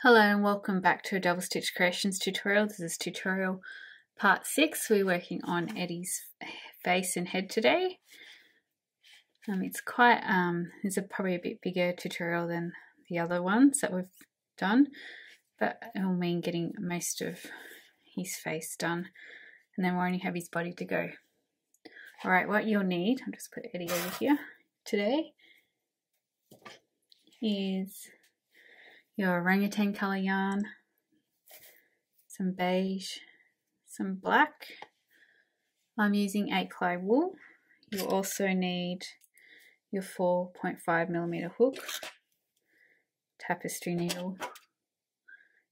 Hello and welcome back to a double stitch creations tutorial. This is tutorial part 6. We're working on Eddie's face and head today. It's quite probably a bit bigger tutorial than the other ones that we've done, but it will mean getting most of his face done, and then we'll only have his body to go. Alright, what you'll need, I'll just put Eddie over here today, is your orangutan colour yarn, some beige, some black. I'm using 8-ply wool. You'll also need your 4.5mm hook, tapestry needle,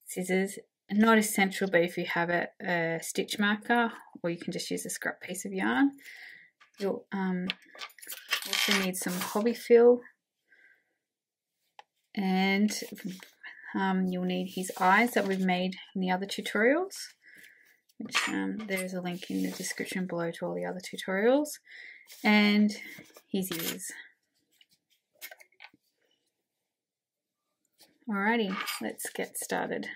scissors. Not essential, but if you have a stitch marker, or you can just use a scrap piece of yarn. You'll also need some hobby fill, and you'll need his eyes that we've made in the other tutorials, which there's a link in the description below to all the other tutorials, and his ears. Alrighty, let's get started.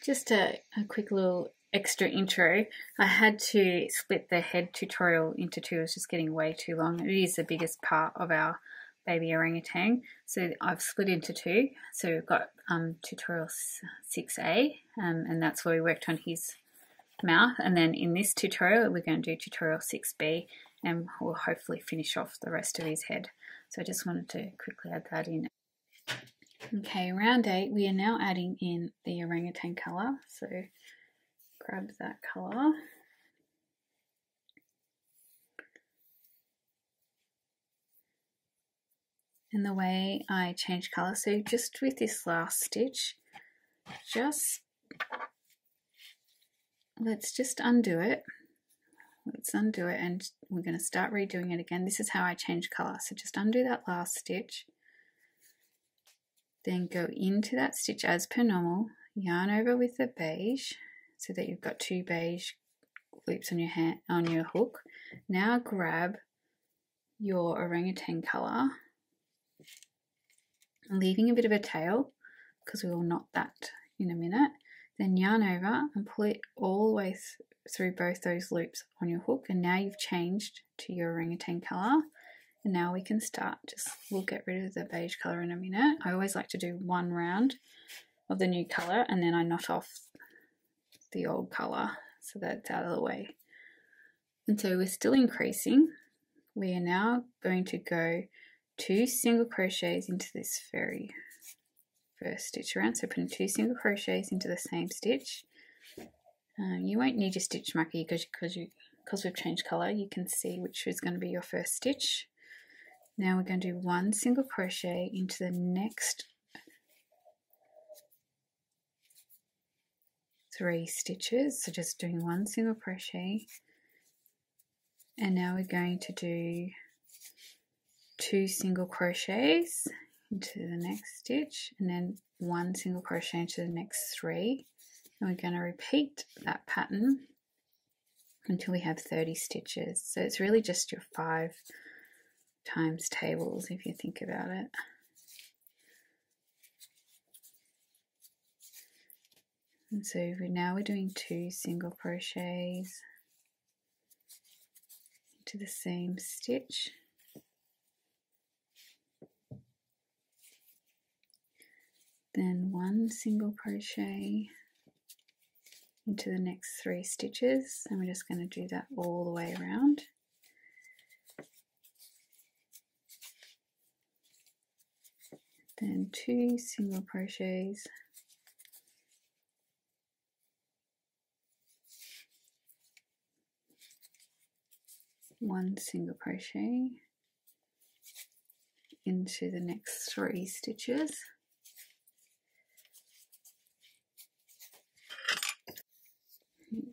Just a quick little extra intro. I had to split the head tutorial into two. It was just getting way too long. It is the biggest part of our baby orangutan, so I've split into two. So we've got tutorial 6A, and that's where we worked on his mouth, and then in this tutorial we're going to do tutorial 6B, and we'll hopefully finish off the rest of his head. So I just wanted to quickly add that in. Okay, round 8, we are now adding in the orangutan colour, so grab that colour. And the way I change colour, so just with this last stitch, let's just undo it. Let's undo it, and we're going to start redoing it again. This is how I change colour. So just undo that last stitch, then go into that stitch as per normal, yarn over with the beige so that you've got 2 beige loops on your hook. Now grab your orangutan colour, leaving a bit of a tail because we will knot that in a minute. Then yarn over and pull it all the way through both those loops on your hook, and now you've changed to your orangutan colour. And now we can start. We'll get rid of the beige colour in a minute. I always like to do one round of the new colour and then I knot off the old colour so that's out of the way. And so we're still increasing. We are now going to go 2 single crochets into this very first stitch around. So putting 2 single crochets into the same stitch. You won't need your stitch marker because we've changed colour. You can see which is going to be your first stitch. Now we're going to do 1 single crochet into the next 3 stitches. So just doing 1 single crochet, and now we're going to do 2 single crochets into the next stitch, and then 1 single crochet into the next 3, and we're going to repeat that pattern until we have 30 stitches. So it's really just your 5 times tables if you think about it. And so now we're doing 2 single crochets into the same stitch, then 1 single crochet into the next 3 stitches, and we're just going to do that all the way around. Then 2 single crochets one single crochet into the next 3 stitches,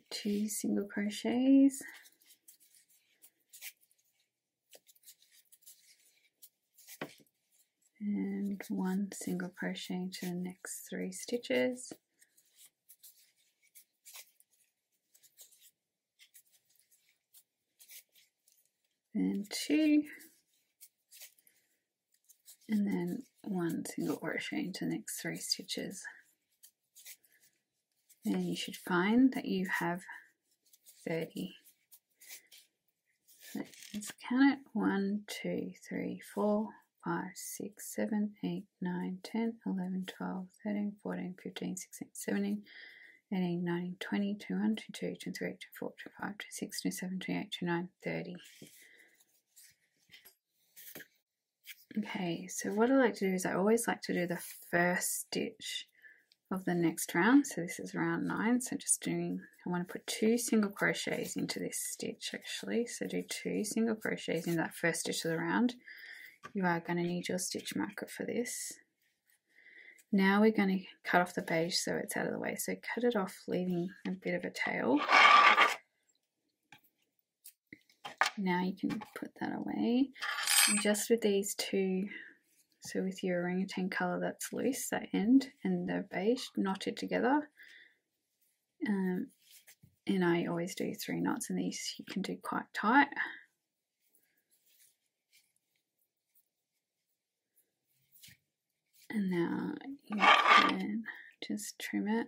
two single crochets, and 1 single crochet into the next 3 stitches, then 2, and then 1 1 single crochet into the next 3 stitches. And you should find that you have 30. So let's count it. 1, 2, 3, 4, 5, 6, 7, 8, 9, 10, 11, 12, 13, 14, 15, 16, 17, 18, 19, 20, 21, 22, 23, 24, 25, 26, 27, 28, 29, 30. Okay, so what I like to do is I always like to do the first stitch of the next round. So this is round 9. So just doing, I want to put 2 single crochets into this stitch actually. So do 2 single crochets in that first stitch of the round. You are going to need your stitch marker for this. Now we're going to cut off the beige so it's out of the way. So cut it off, leaving a bit of a tail. Now you can put that away. And just with these 2, so with your orangutan colour that's loose, that end, and the beige, knot it together. And I always do 3 knots, and these you can do quite tight. And now you can just trim it.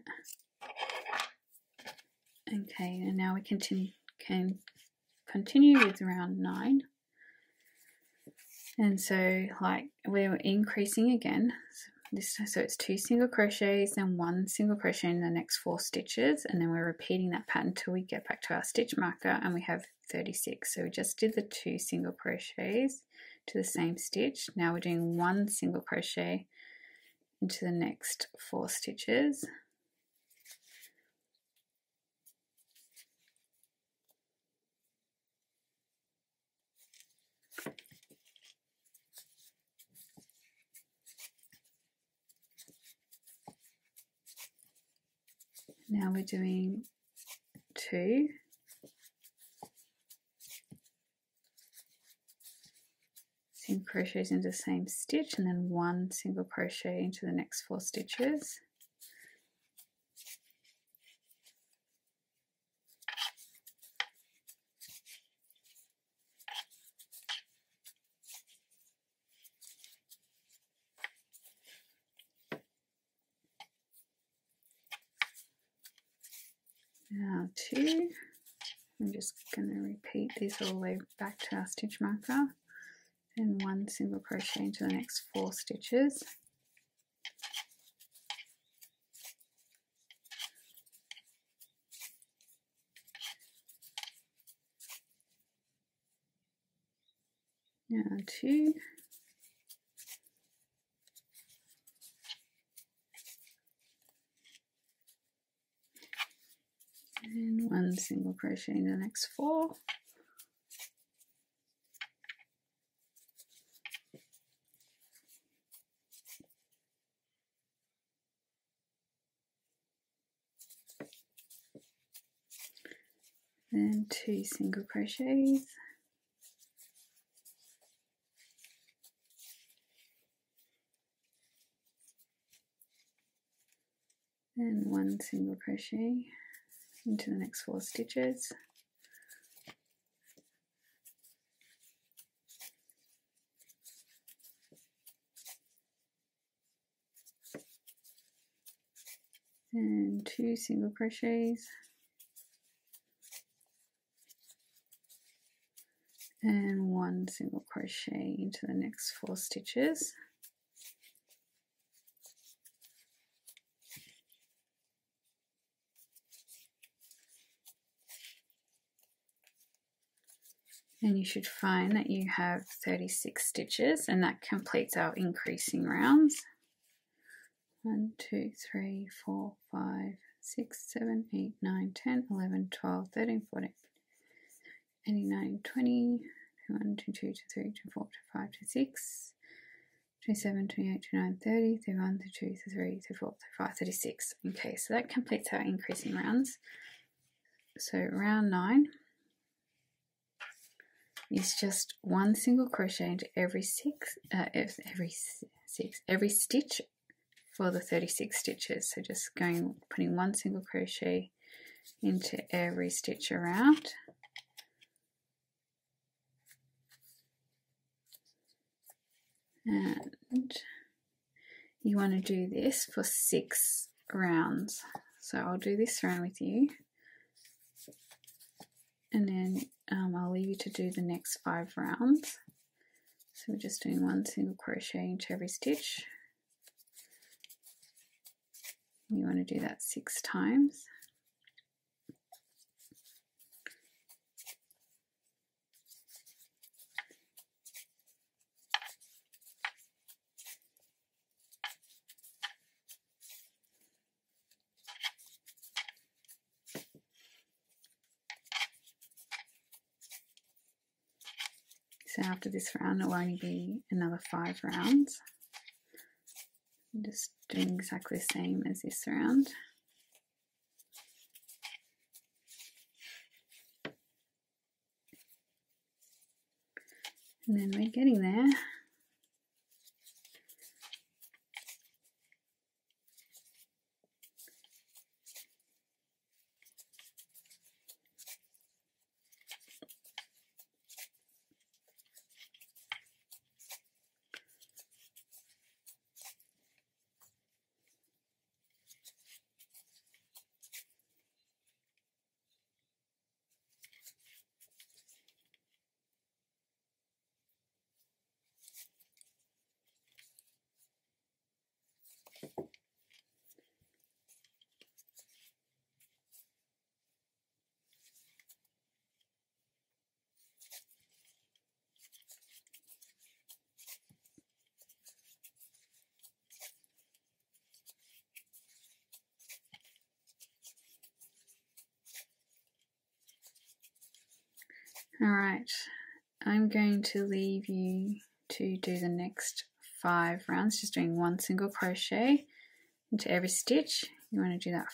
Okay, and now we can continue with round 9. And so like we're increasing again. So it's 2 single crochets and 1 single crochet in the next 4 stitches, and then we're repeating that pattern until we get back to our stitch marker and we have 36. So we just did the 2 single crochets to the same stitch. Now we're doing 1 single crochet into the next 4 stitches. Now we're doing 2 single crochets into the same stitch, and then 1 single crochet into the next 4 stitches. Now 2, I'm just going to repeat this all the way back to our stitch marker, and 1 single crochet into the next 4 stitches. Now 2, and 1 single crochet in the next 4. Then 2 single crochets. And 1 single crochet into the next 4 stitches. And 2 single crochets. And 1 single crochet into the next 4 stitches. And you should find that you have 36 stitches, and that completes our increasing rounds. 1, 2, 3, 4, 5, 6, 7, 8, 9, 10, 11, 12, 13, 14, 18, 19, 20, 21, 22, 23, 24, 25, 26, 27, 28, 29, 30, 31, 32, 33, 34, 35, 36. Okay, so that completes our increasing rounds. So round 9 is just 1 single crochet into every stitch for the 36 stitches. So just putting 1 single crochet into every stitch around. And you want to do this for 6 rounds. So I'll do this round with you, and then I'll leave you to do the next 5 rounds. So we're just doing 1 single crochet into every stitch. You want to do that 6 times. So after this round, it will only be another 5 rounds. I'm just doing exactly the same as this round. And then we're getting there. Alright, I'm going to leave you to do the next 5 rounds, just doing 1 single crochet into every stitch. You want to do that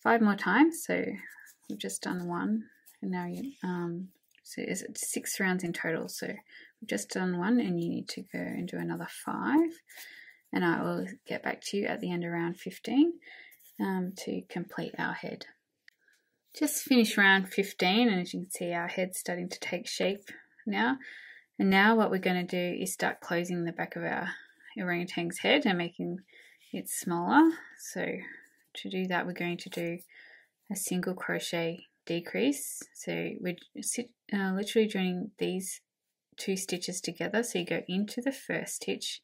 5 more times. So we've just done 1, and now you so it's 6 rounds in total. So we've just done 1, and you need to go and do another 5, and I will get back to you at the end of round 15 to complete our head. Just finished round 15, and as you can see, our head's starting to take shape now. And now what we're going to do is start closing the back of our orangutan's head and making it smaller. So to do that, we're going to do a single crochet decrease. So we're literally joining these 2 stitches together. So you go into the first stitch,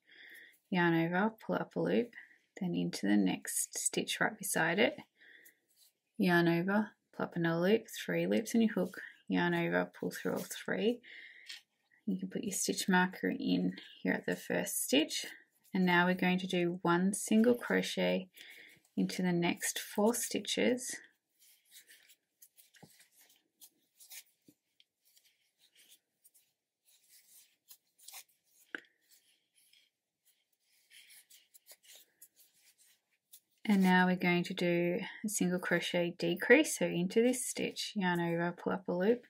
yarn over, pull up a loop, then into the next stitch right beside it, yarn over, pull up another loop, 3 loops on your hook, yarn over, pull through all 3. You can put your stitch marker in here at the first stitch, and now we're going to do 1 single crochet into the next 4 stitches. And now we're going to do a single crochet decrease, so into this stitch, yarn over, pull up a loop,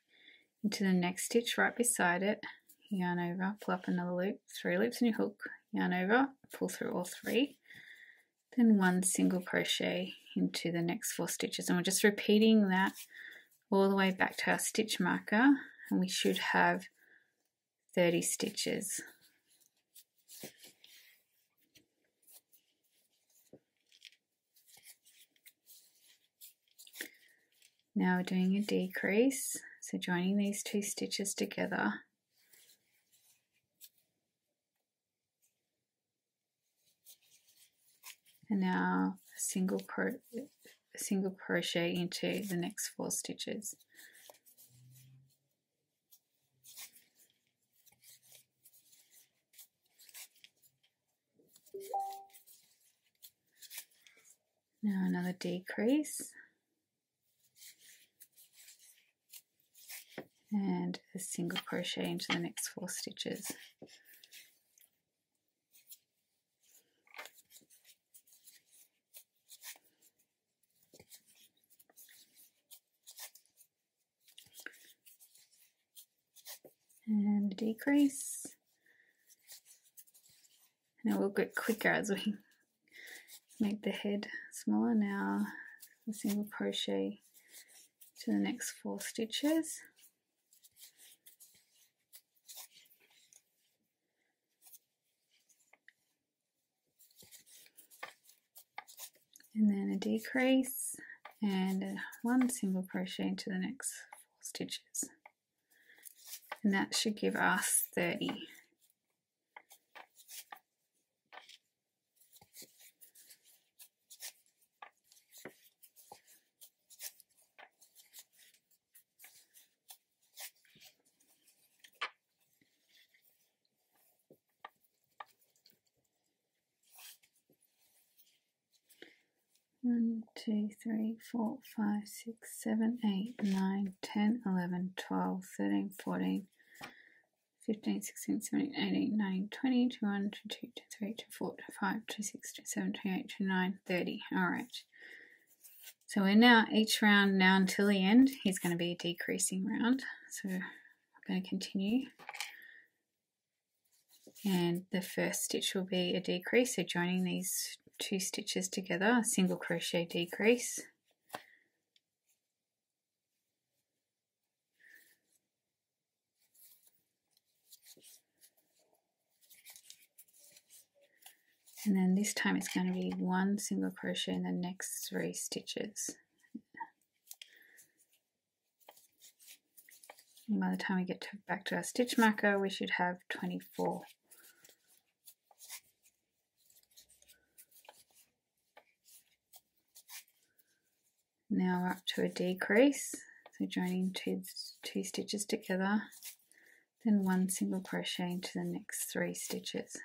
into the next stitch right beside it, yarn over, pull up another loop, 3 loops on your hook, yarn over, pull through all 3, then 1 single crochet into the next 4 stitches. And we're just repeating that all the way back to our stitch marker, and we should have 30 stitches. Now we're doing a decrease, so joining these 2 stitches together. And now a single crochet into the next 4 stitches. Now another decrease. And a single crochet into the next 4 stitches. And a decrease. And it will get quicker as we make the head smaller. Now a single crochet to the next 4 stitches. then a decrease and one single crochet into the next 4 stitches, and that should give us 30. One, 2, 3, 4, 5, 6, 7, 8, 9, 10, 11, 12, 13, 14, 15, 16, 17, 18, 19, 20, 21, 22, 23, 24, 25, 26, 27, 28, 29, 30. Alright. So we're now, each round now until the end is going to be a decreasing round. So I'm going to continue. And the first stitch will be a decrease, so joining these 2 stitches together, a single crochet decrease. And then this time it's going to be 1 single crochet in the next 3 stitches. And by the time we get back to our stitch marker, we should have 24. Now we're up to a decrease, so joining two stitches together, then 1 single crochet into the next 3 stitches.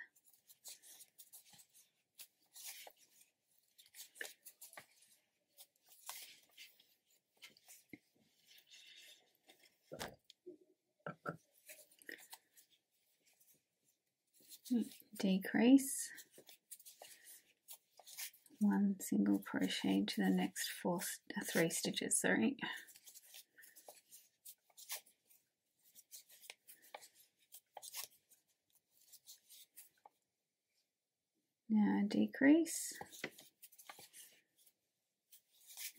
Decrease, 1 single crochet into the next 3 stitches, sorry. Now decrease,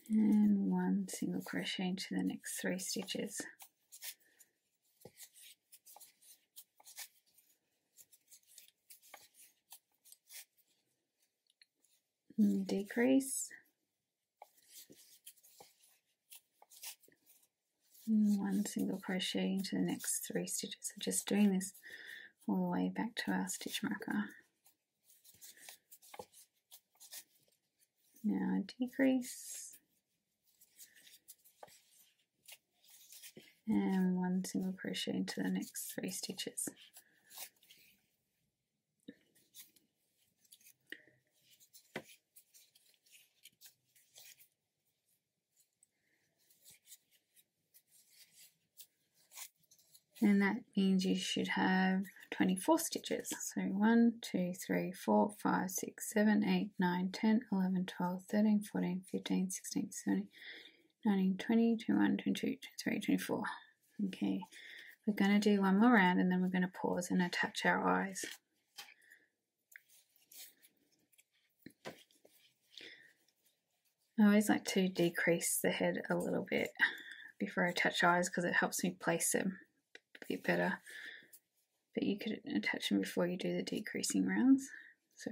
and 1 single crochet into the next 3 stitches. And decrease, and 1 single crochet into the next 3 stitches. So just doing this all the way back to our stitch marker. Now decrease, and 1 single crochet into the next 3 stitches. And that means you should have 24 stitches. So 1, 2, 3, 4, 5, 6, 7, 8, 9, 10, 11, 12, 13, 14, 15, 16, 17, 19, 20, 21, 22, 23, 24. Okay, we're going to do one more round and then we're going to pause and attach our eyes. I always like to decrease the head a little bit before I attach eyes because it helps me place them a bit better. But you could attach them before you do the decreasing rounds. So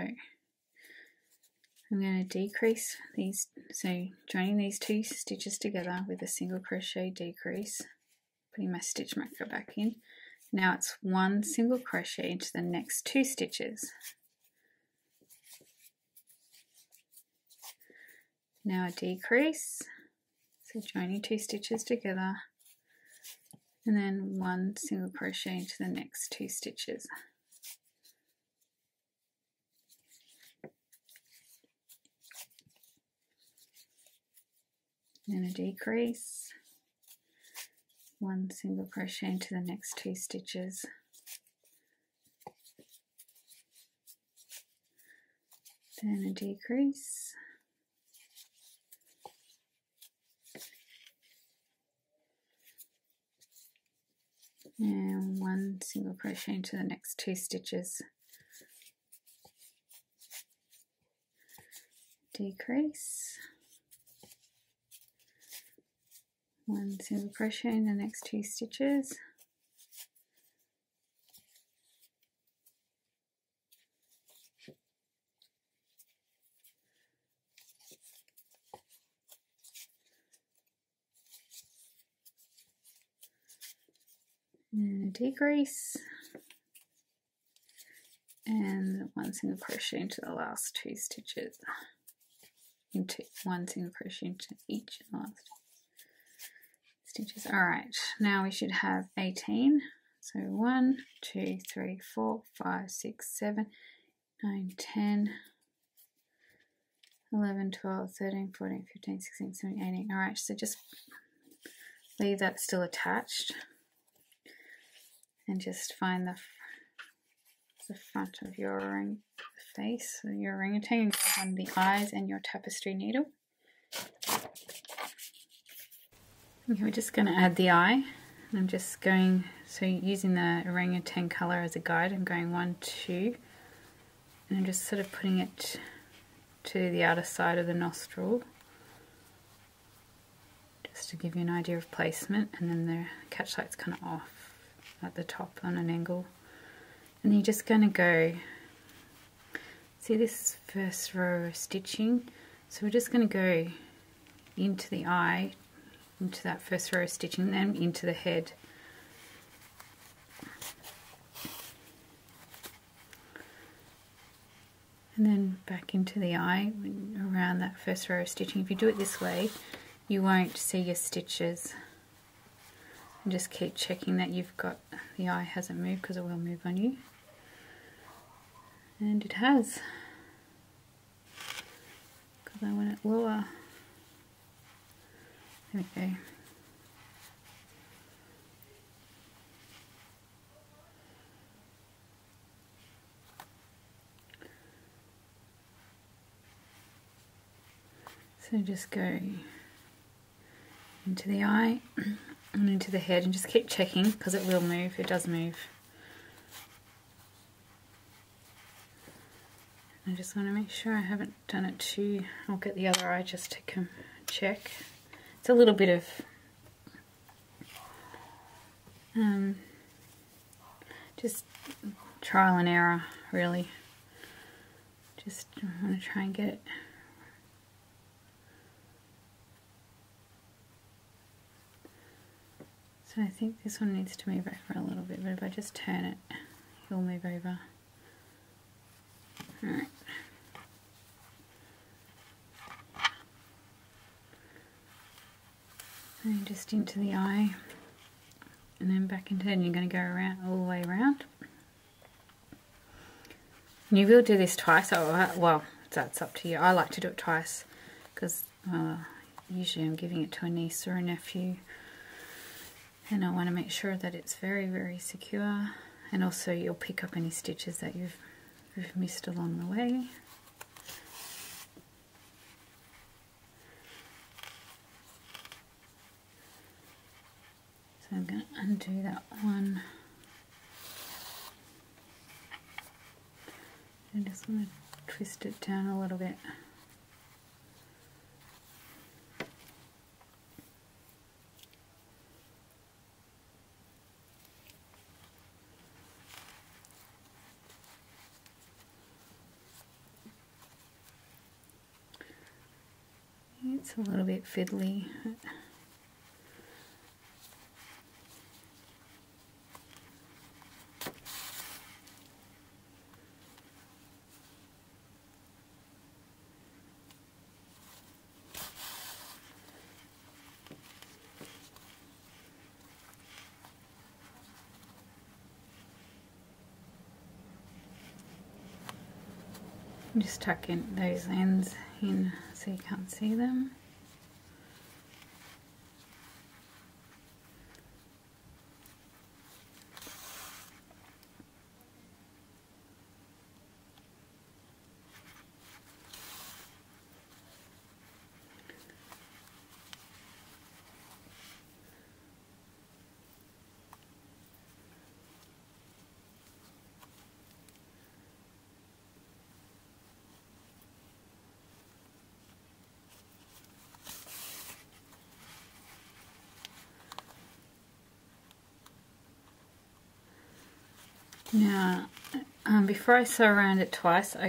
I'm going to decrease these, so joining these 2 stitches together with a single crochet decrease, putting my stitch marker back in. Now it's 1 single crochet into the next 2 stitches. Now a decrease, so joining 2 stitches together, and then 1 single crochet into the next 2 stitches. Then a decrease, 1 single crochet into the next 2 stitches. Then a decrease, and 1 single crochet into the next 2 stitches. Decrease, 1 single crochet in the next 2 stitches. and a decrease, and 1 single crochet into the last 2 stitches, into 1 single crochet into each of the last stitches. Alright, now we should have 18. So 1, 2, 3, 4, 5, 6, 7, 9, 10, 11, 12, 13, 14, 15, 16, 17, 18. Alright, so just leave that still attached and just find the front of your face, so your orangutan, and grab one of the eyes and your tapestry needle. Okay, we're just going to add the eye. I'm just going, so using the orangutan colour as a guide, I'm going 1, 2, and I'm just sort of putting it to the outer side of the nostril, just to give you an idea of placement, and then the catch light's kind of off at the top on an angle. And then you're just going to go, see this first row of stitching, so we're just going to go into the eye, into that first row of stitching, then into the head. And then back into the eye around that first row of stitching. If you do it this way, you won't see your stitches. And just keep checking that you've got, the eye hasn't moved, because it will move on you. And it has, because I want it lower. There we go. So just go into the eye and into the head, and just keep checking, because it will move, it does move. I just want to make sure I haven't done it too. I'll get the other eye just to check. It's a little bit of just trial and error, really. Just want to try and get it. So I think this one needs to move over a little bit, but if I just turn it, it'll move over. Alright. So just into the eye, and then back into it, and you're going to go around, all the way around. And you will do this twice. Oh, well, that's up to you. I like to do it twice, because usually I'm giving it to a niece or a nephew, and I want to make sure that it's very, very secure, and also you'll pick up any stitches that you've missed along the way. So I'm going to undo that one. I just want to twist it down a little bit. It's a little bit fiddly. Just tuck in those ends in so you can't see them. Now, before I sew around it twice, I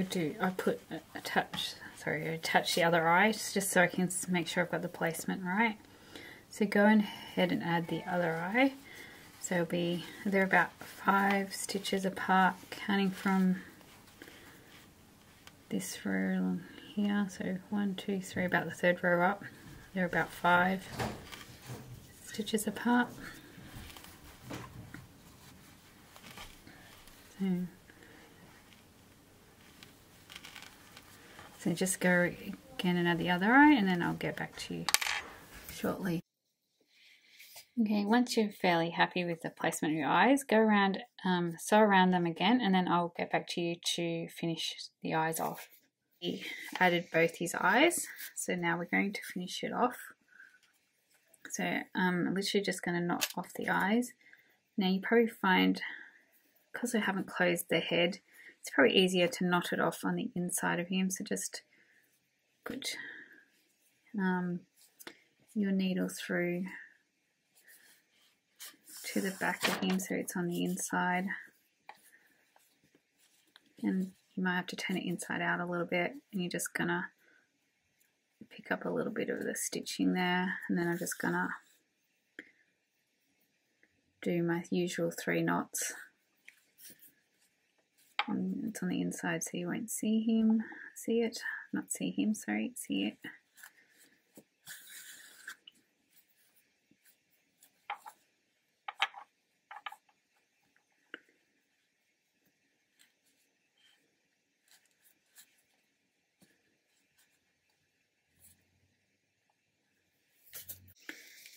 attach the other eye just so I can make sure I've got the placement right. So go ahead and add the other eye. So they're about 5 stitches apart, counting from this row here. So 1, 2, 3, about the 3rd row up. They're about 5 stitches apart. So just go again and add the other eye, and then I'll get back to you shortly. Okay, once you're fairly happy with the placement of your eyes, go around, sew around them again, and then I'll get back to you to finish the eyes off. We added both his eyes, so now we're going to finish it off. So I'm literally just going to knot off the eyes. Now you probably find, because I haven't closed the head, it's probably easier to knot it off on the inside of him. So just put your needle through to the back of him so it's on the inside. And you might have to turn it inside out a little bit, and you're just going to pick up a little bit of the stitching there, and then I'm just going to do my usual 3 knots. It's on the inside so you won't see it.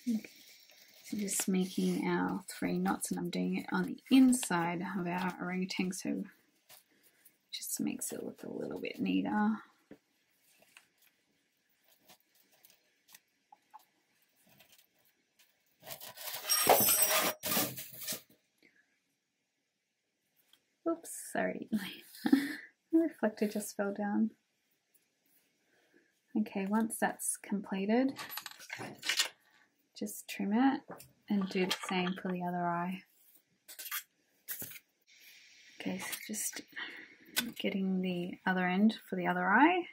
Okay. So just making our 3 knots, and I'm doing it on the inside of our orangutan, so just makes it look a little bit neater. Oops, sorry. The reflector just fell down. Okay, once that's completed, just trim it and do the same for the other eye. Okay, so just getting the other end for the other eye.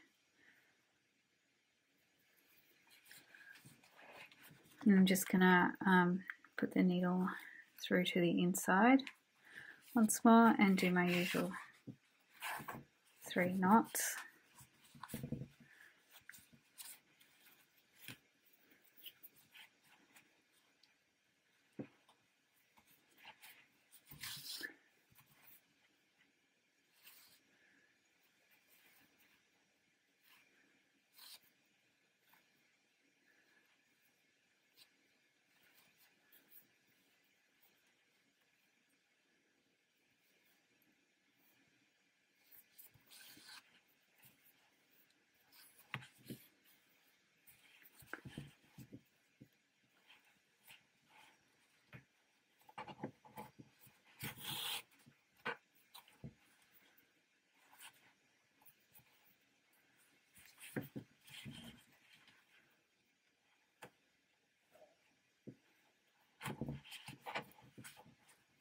And I'm just gonna put the needle through to the inside once more and do my usual 3 knots.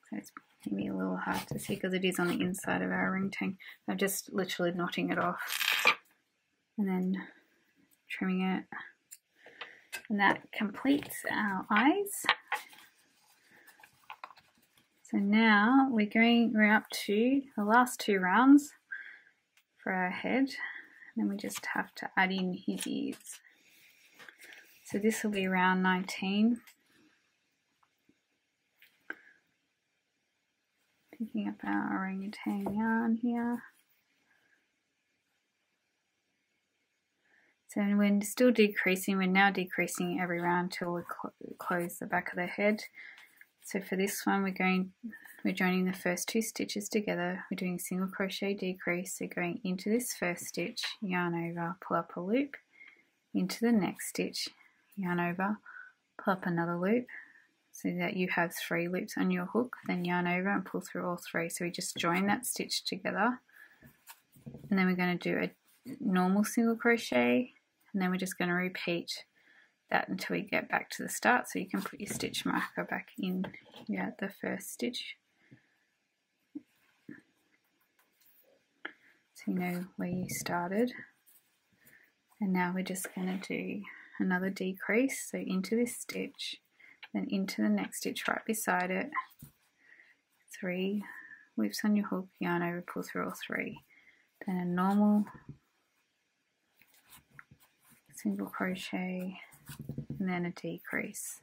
So it's maybe a little hard to see because it is on the inside of our orangutan. I'm just literally knotting it off and then trimming it. And that completes our eyes. So now we're up to the last 2 rounds for our head. And then we just have to add in his ears. So this will be round 19. Picking up our orangutan yarn here. So we're still decreasing. We're now decreasing every round till we close the back of the head. So for this one, we're joining the first 2 stitches together. We're doing single crochet decrease. So going into this first stitch, yarn over, pull up a loop, into the next stitch, yarn over, pull up another loop, so that you have 3 loops on your hook, then yarn over and pull through all 3. So we just join that stitch together, and then we're going to do a normal single crochet, and then we're just going to repeat that until we get back to the start. So you can put your stitch marker back in at the first stitch, so you know where you started. And now we're just going to do another decrease, so into this stitch, then into the next stitch right beside it, 3 loops on your hook, yarn over, pull through all 3, then a normal single crochet, and then a decrease,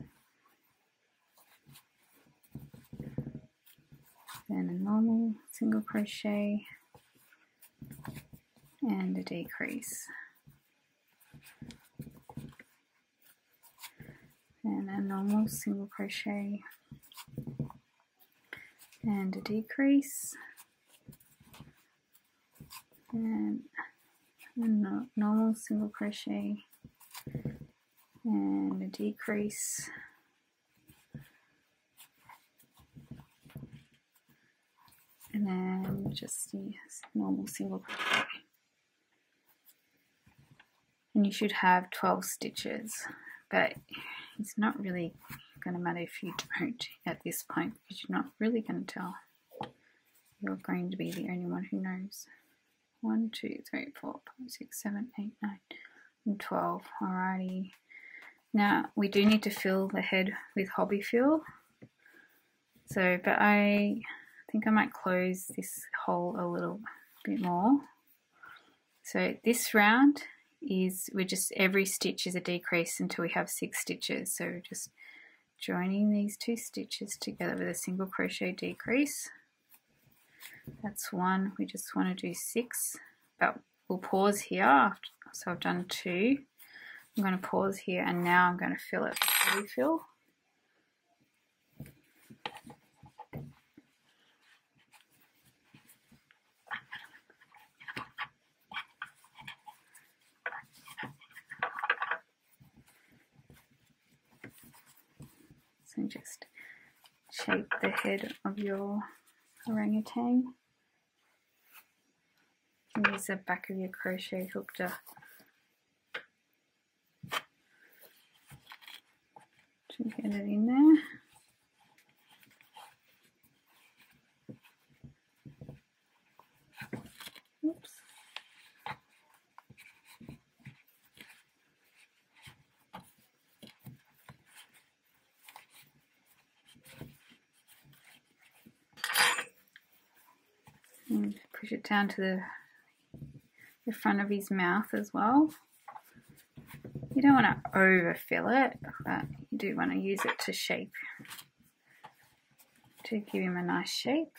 then a normal single crochet and a decrease, then a normal single crochet and a decrease, and a normal single crochet and a decrease, and then just the normal single crochet. And you should have 12 stitches, but it's not really going to matter if you don't at this point, because you're not really going to tell. You're going to be the only one who knows. 1, 2, 3, 4, 5, 6, 7, 8, 9, and 12. Alrighty. Now we do need to fill the head with hobby fill. So, but I think I might close this hole a little bit more. So this round is, we're just, every stitch is a decrease until we have 6 stitches. So we're just joining these 2 stitches together with a single crochet decrease. That's 1. We just want to do 6, but we'll pause here after, so I've done 2. I'm going to pause here, and now I'm going to fill it with hobby fill. So just shape the head of your orangutan. Use the back of your crochet hook to get it in there. Oops. And push it down to the front of his mouth as well. You don't want to overfill it, but you do want to use it to shape, to give him a nice shape.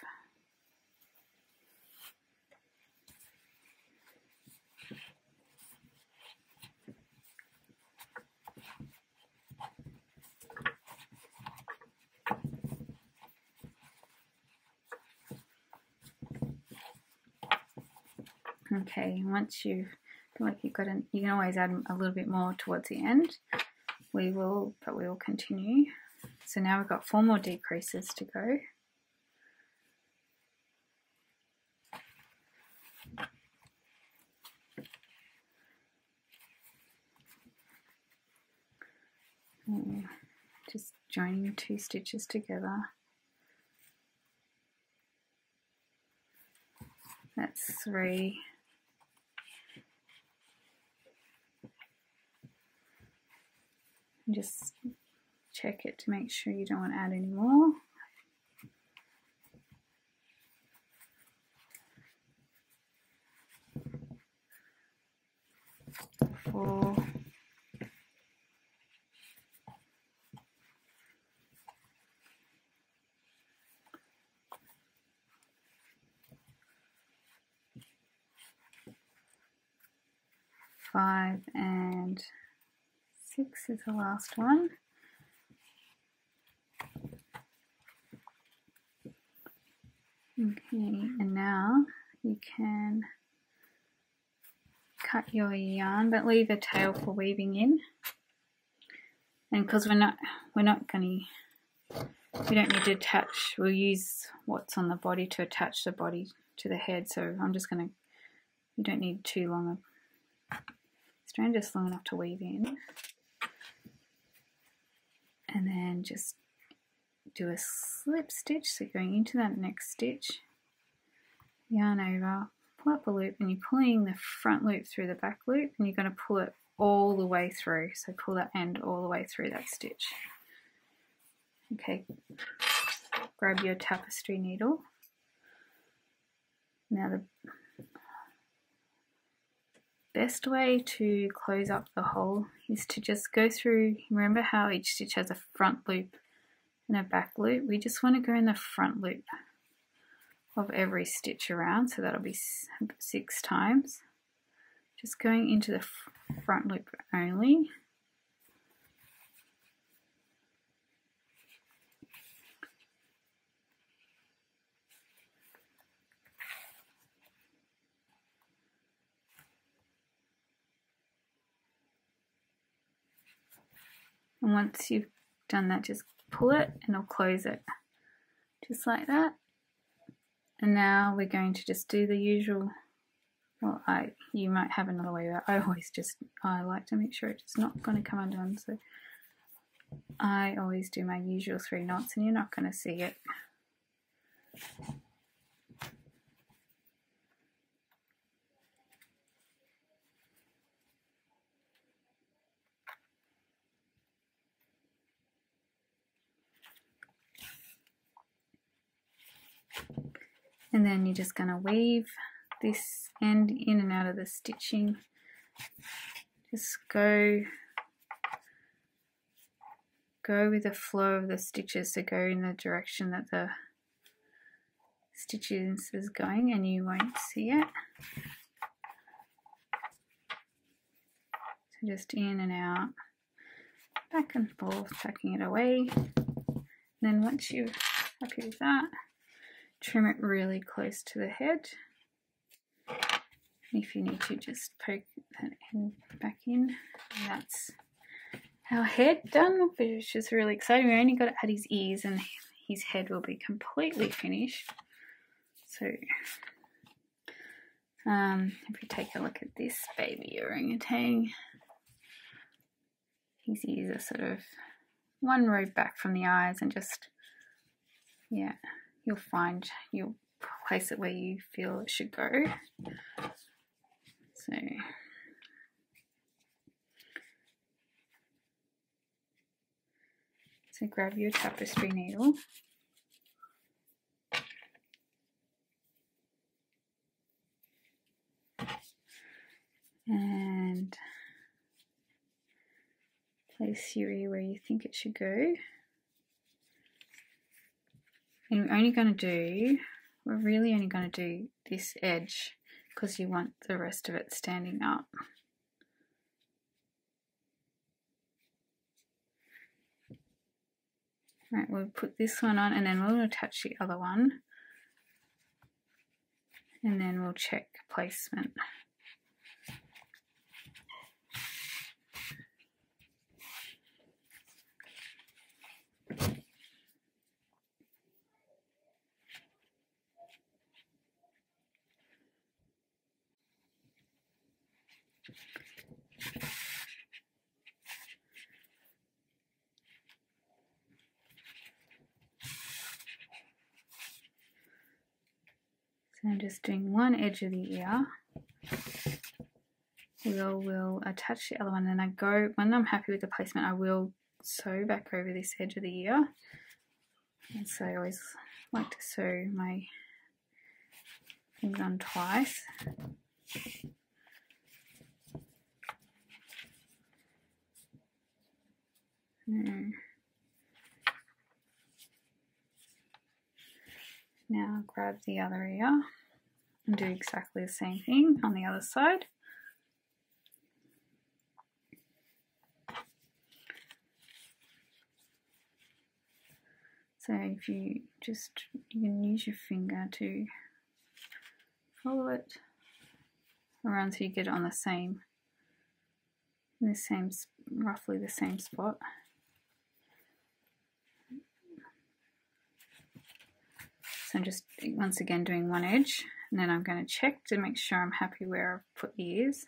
Okay, once you feel like you've got you can always add a little bit more towards the end. We will continue. So now we've got 4 more decreases to go. Just joining 2 stitches together. That's 3. And just check it to make sure you don't want to add any more. Four. 5 and 6 is the last one. Okay, and now you can cut your yarn, but leave a tail for weaving in. And because we don't need to attach, we'll use what's on the body to attach the body to the head. So I'm just going to, you don't need too long a strand, just long enough to weave in. And then just do a slip stitch, so going into that next stitch, yarn over, pull up a loop, and you're pulling the front loop through the back loop, and you're going to pull it all the way through. So pull that end all the way through that stitch. Okay, grab your tapestry needle. Now the best way to close up the hole is to just go through, remember how each stitch has a front loop and a back loop? We just want to go in the front loop of every stitch around, so that'll be 6 times. Just going into the front loop only. And once you've done that, just pull it and it'll close it. Just like that. And now we're going to just do the usual, well, you might have another way, but I like to make sure it's not going to come undone. So I always do my usual 3 knots, and you're not going to see it. And then you're just going to weave this end in and out of the stitching. Just go with the flow of the stitches, so go in the direction that the stitches is going, and you won't see it. So just in and out, back and forth, tucking it away. And then once you're happy with that, trim it really close to the head. If you need to, just poke that end back in. And that's our head done, which is really exciting. We only got to add his ears, and his head will be completely finished. So if we take a look at this baby orangutan, his ears are sort of 1 row back from the eyes, and just, yeah, you'll place it where you feel it should go. So grab your tapestry needle and place your ear where you think it should go. And we're really only going to do this edge, because you want the rest of it standing up. Right, we'll put this one on, and then we'll attach the other one, and then we'll check placement. So I'm just doing one edge of the ear. We'll attach the other one, and when I'm happy with the placement, I will sew back over this edge of the ear. And so I always like to sew my things on twice. Now grab the other ear and do exactly the same thing on the other side. So if you can use your finger to follow it around so you get it on roughly the same spot. So I'm just once again doing one edge, and then I'm going to check to make sure I'm happy where I've put the ears.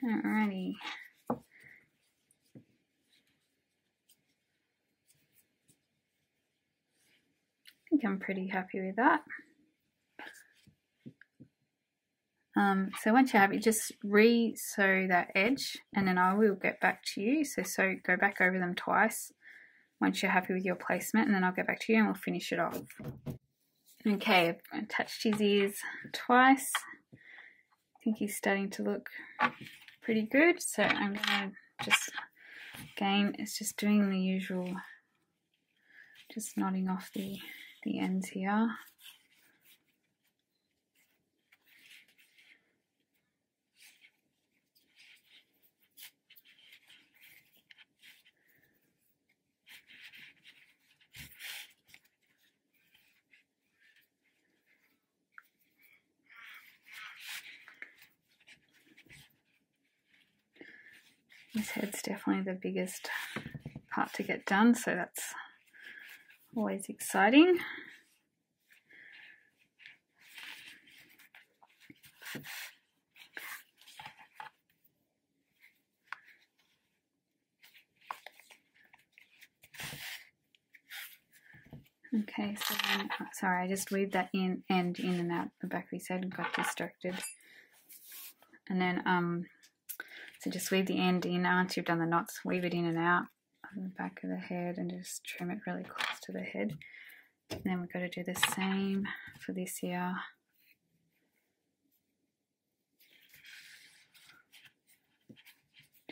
Alrighty. I think I'm pretty happy with that. So once you're happy, just re-sew that edge, and then I will get back to you. So go back over them twice once you're happy with your placement, and then I'll get back to you and we'll finish it off. Okay, I've attached his ears twice. I think he's starting to look pretty good. So I'm going to just, again, it's just doing the usual, just knotting off the ends here. This head's definitely the biggest part to get done, so that's always exciting. Okay, so then, sorry, I just weaved that end in and out the back of his head and got distracted. And then, so just weave the end in once you've done the knots, weave it in and out on the back of the head and just trim it really close to the head. And then we've got to do the same for this ear.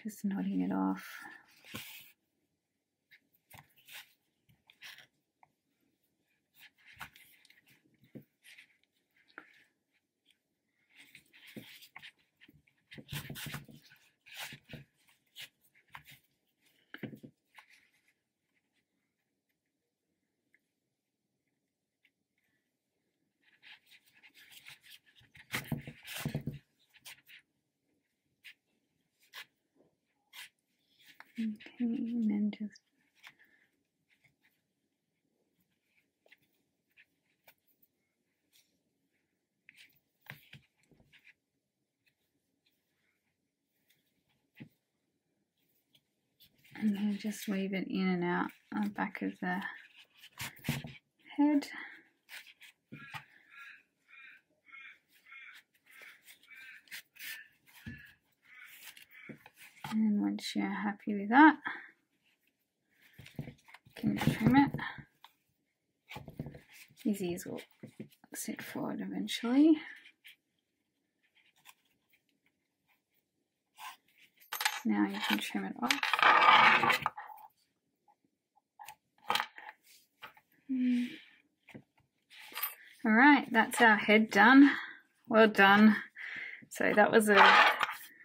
Just knotting it off. Okay, and then just weave it in and out on the back of the head. And once you're happy with that, you can trim it. These ears will sit forward eventually. Now you can trim it off. Alright, that's our head done. Well done. So that was a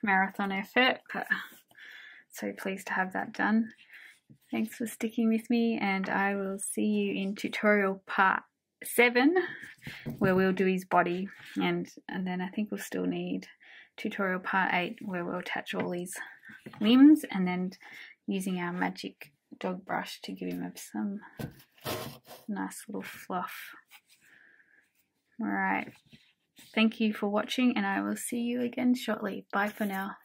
marathon effort, but so pleased to have that done. Thanks for sticking with me, and I will see you in tutorial part 7 where we'll do his body, and then I think we'll still need tutorial part 8 where we'll attach all these limbs, and then using our magic dog brush to give him some nice little fluff. Alright, thank you for watching, and I will see you again shortly. Bye for now.